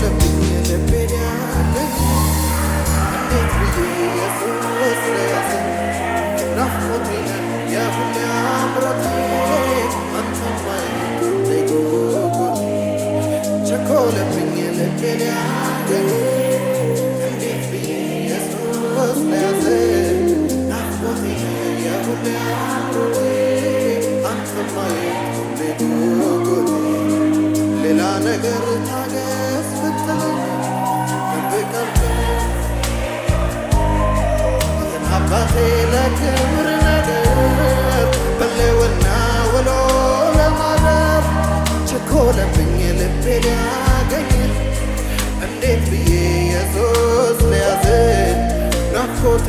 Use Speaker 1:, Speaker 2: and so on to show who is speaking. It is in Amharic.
Speaker 1: ቸኮለብኝ ልቤ ሊያገኝ እንዴት ብዬ ኢየሱስ ለያዘኝ ናፍቆቴ ነህ የሁሌ አምሮቴ አንተን ማየት ሁሌ ጉጉቴ ቸኮለብኝ ልቤ ሊያገኝ እንዴት ብዬ ኢየሱስ ለያዘኝ ናፍቆቴ ነህ የሁሌ አምሮቴ አንተን ማየት ሁሌ ጉጉቴ ሌላ ነገር ታገስ ብትለኝ አባቴ ለክብር ነገር በሌውና ውሎ ለማደር ቸኮለብኝ ልቤ ሊያገኝ እንዴት ብዬ ኢየሱስ ለያዘኝ ናፍቆቴ